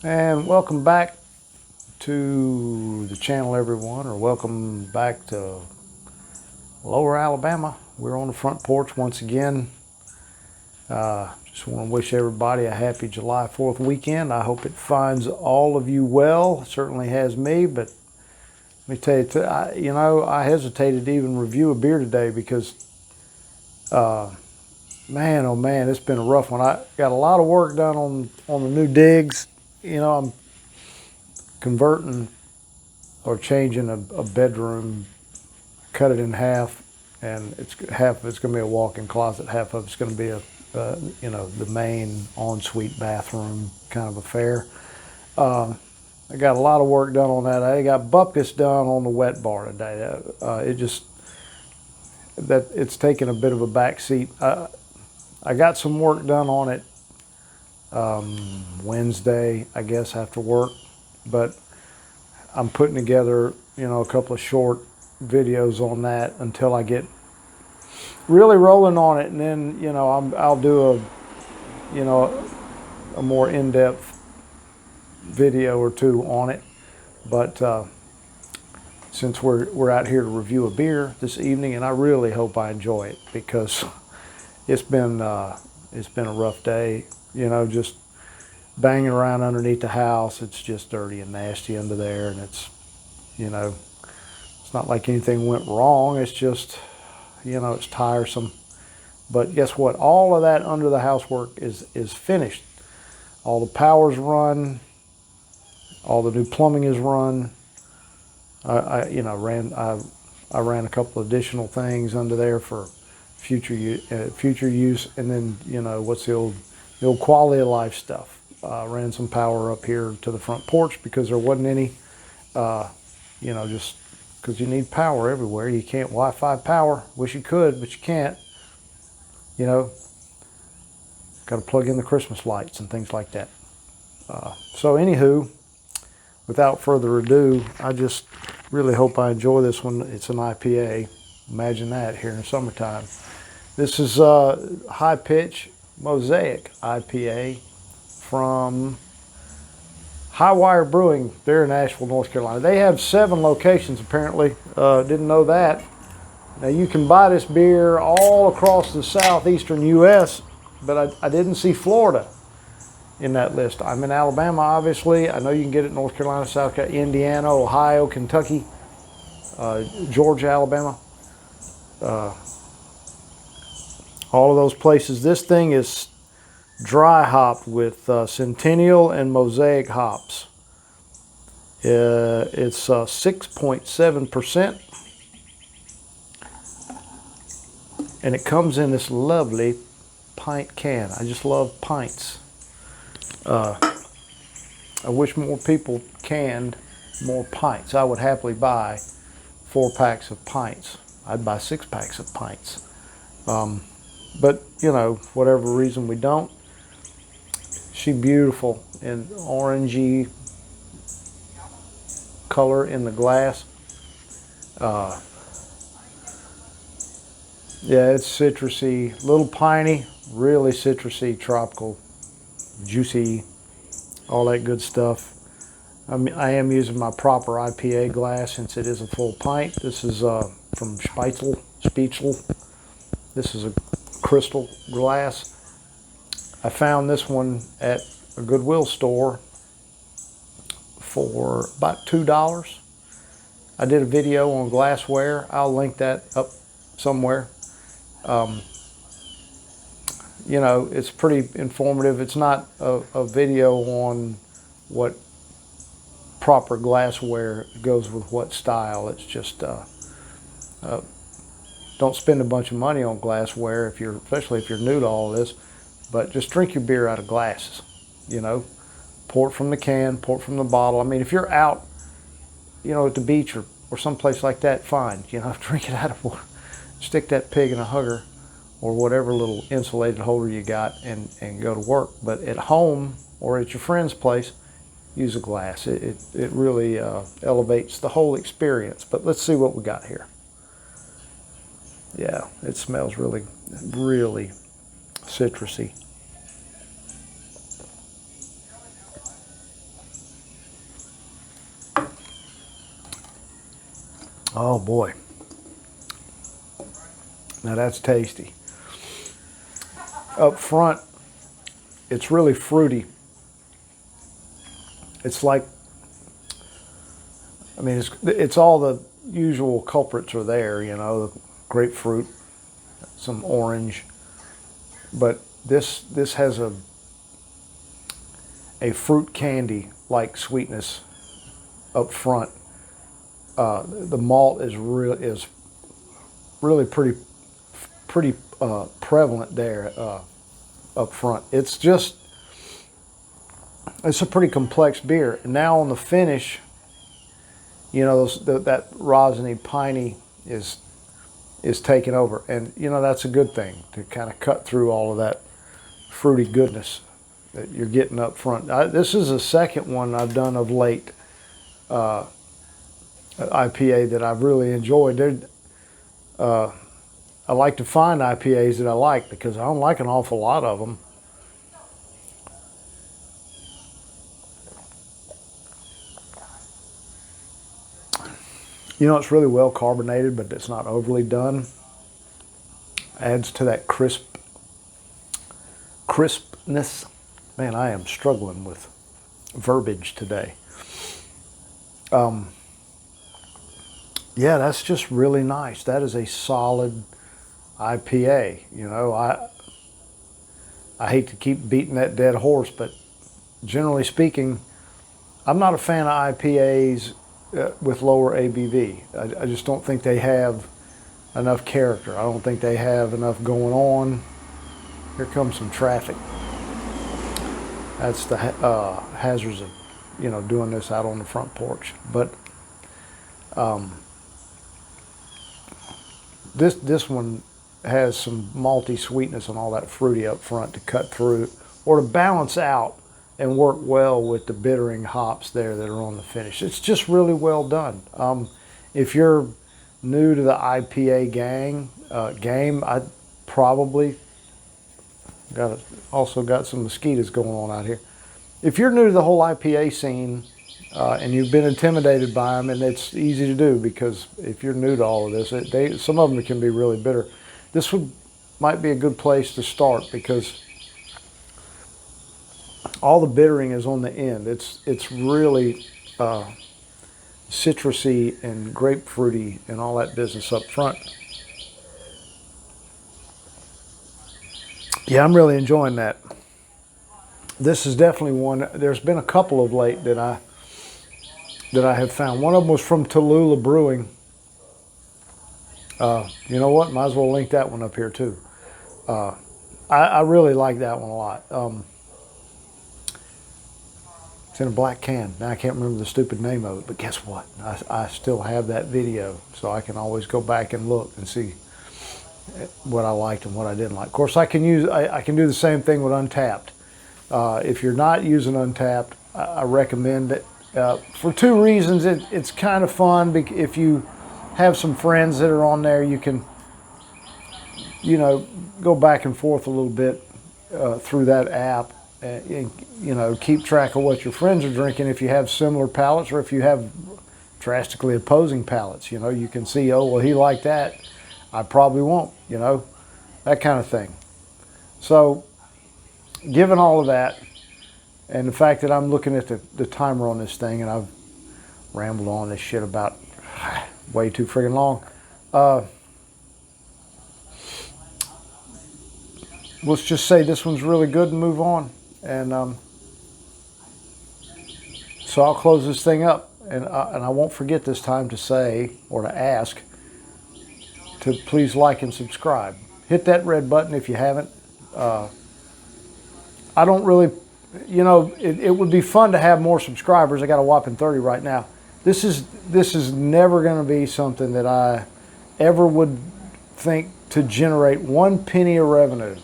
And welcome back to the channel, everyone, or welcome back to Lower Alabama. We're on the front porch once again. Just want to wish everybody a happy July 4th weekend. I hope it finds all of you well. It certainly has me, but let me tell you, I hesitated to even review a beer today because, man, oh man, it's been a rough one. I got a lot of work done on the new digs. I'm converting or changing a bedroom, cut it in half, and half of it's going to be a walk-in closet, half of it's going to be the main ensuite bathroom kind of affair. I got a lot of work done on that. I got bupkis done on the wet bar today. It's taken a bit of a back seat. I got some work done on it Wednesday, I guess, after work, but I'm putting together, a couple of short videos on that until I get really rolling on it, and then, I'll do a more in-depth video or two on it. But since we're out here to review a beer this evening, and I really hope I enjoy it because it's been a rough day. Just banging around underneath the house. It's just dirty and nasty under there, and it's not like anything went wrong. It's just it's tiresome. But guess what? All of that under the house work is finished. All the power's run. All the new plumbing is run. I ran a couple additional things under there for future use, and then what's the old quality of life stuff. Ran some power up here to the front porch because there wasn't any. Just because you need power everywhere. You can't Wi-Fi power. Wish you could, but you can't. Got to plug in the Christmas lights and things like that. So anywho, without further ado, I just really hope I enjoy this one. It's an IPA. Imagine that here in the summertime. This is High Pitch Mosaic IPA from Hi Wire Brewing. They're in Asheville, North Carolina. They have 7 locations apparently. Didn't know that. Now you can buy this beer all across the southeastern U.S., but I didn't see Florida in that list. I'm in Alabama, obviously. I know you can get it in North Carolina, South Carolina, Indiana, Ohio, Kentucky, Georgia, Alabama. All of those places. This thing is dry hopped with Centennial and Mosaic hops. It's 6.7%, and it comes in this lovely pint can. I just love pints. I wish more people canned more pints. I would happily buy 4 packs of pints. I'd buy 6 packs of pints. But whatever reason we don't. She's beautiful in orangey color in the glass. Yeah, it's citrusy, little piney, really citrusy, tropical, juicy, all that good stuff. I am using my proper IPA glass since it is a full pint. This is from Spiegel. This is a crystal glass. I found this one at a Goodwill store for about $2. I did a video on Glassware. I'll link that up somewhere. It's pretty informative. It's not a video on what proper glassware goes with what style. It's just don't spend a bunch of money on glassware especially if you're new to all this. But just drink your beer out of glasses, pour it from the can, pour it from the bottle. I mean, if you're out, at the beach or someplace like that, fine, drink it out of, stick that pig in a hugger or whatever little insulated holder you got and go to work. But at home or at your friend's place, use a glass. It really elevates the whole experience. But let's see what we got here. Yeah, it smells really, really citrusy. Oh boy. Now that's tasty. Up front, it's really fruity. It's like, I mean, it's all the usual culprits are there, you know, the grapefruit, some orange, but this has a fruit candy like sweetness up front. The malt is really pretty prevalent there up front. It's a pretty complex beer. And now on the finish, you know, that rosiny, piney is taking over, and you know that's a good thing to kind of cut through all of that fruity goodness that you're getting up front. This is the second one I've done of late, IPA that I've really enjoyed. I like to find IPAs that I like because I don't like an awful lot of them. You know, it's really well carbonated, but it's not overly done. Adds to that crispness. Man, I am struggling with verbiage today. Yeah, that's just really nice. That is a solid IPA. You know, I hate to keep beating that dead horse, but generally speaking, I'm not a fan of IPAs with lower ABV. I just don't think they have enough character. I don't think they have enough going on. Here comes some traffic. That's the hazards of, you know, doing this out on the front porch. But this one has some malty sweetness and all that fruity up front to cut through or to balance out and work well with the bittering hops there that are on the finish. It's just really well done. If you're new to the IPA game, I probably also got some mosquitoes going on out here. If you're new to the whole IPA scene and you've been intimidated by them, and it's easy to do because if you're new to all of this, some of them can be really bitter. This might be a good place to start because all the bittering is on the end. It's really citrusy and grapefruity and all that business up front. Yeah, I'm really enjoying that. This is definitely one. There's been a couple of late that I have found. One of them was from Tallulah Brewing. You know what? Might as well link that one up here too. I really like that one a lot. It's in a black can. Now I can't remember the stupid name of it, but guess what? I still have that video, so I can always go back and look and see what I liked and what I didn't like. Of course, I can do the same thing with Untapped. If you're not using Untapped, I recommend it for two reasons. It's kind of fun. If you have some friends that are on there, you can, you know, go back and forth a little bit through that app. And, you know, keep track of what your friends are drinking if you have similar palates or if you have drastically opposing palates. You know, you can see, oh, well, he liked that, I probably won't, you know, that kind of thing. So given all of that and the fact that I'm looking at the timer on this thing, and I've rambled on this shit about way too friggin' long, let's just say this one's really good and move on. And so I'll close this thing up, and I won't forget this time to say or to ask to please like and subscribe. Hit that red button if you haven't. I don't really, you know, it would be fun to have more subscribers. I got a whopping 30 right now. This is never going to be something that I ever would think to generate 1 penny of revenue.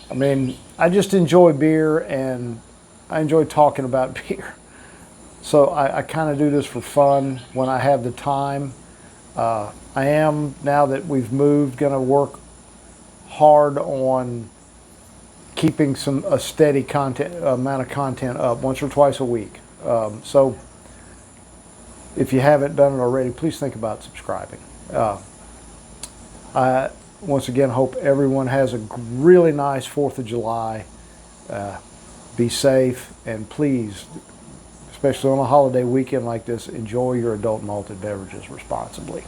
I mean, I just enjoy beer and I enjoy talking about beer. So I kind of do this for fun when I have the time. I am, now that we've moved, going to work hard on keeping a steady amount of content up once or twice a week. So if you haven't done it already, please think about subscribing. I once again hope everyone has a really nice 4th of July. Be safe, and please, especially on a holiday weekend like this, enjoy your adult malted beverages responsibly.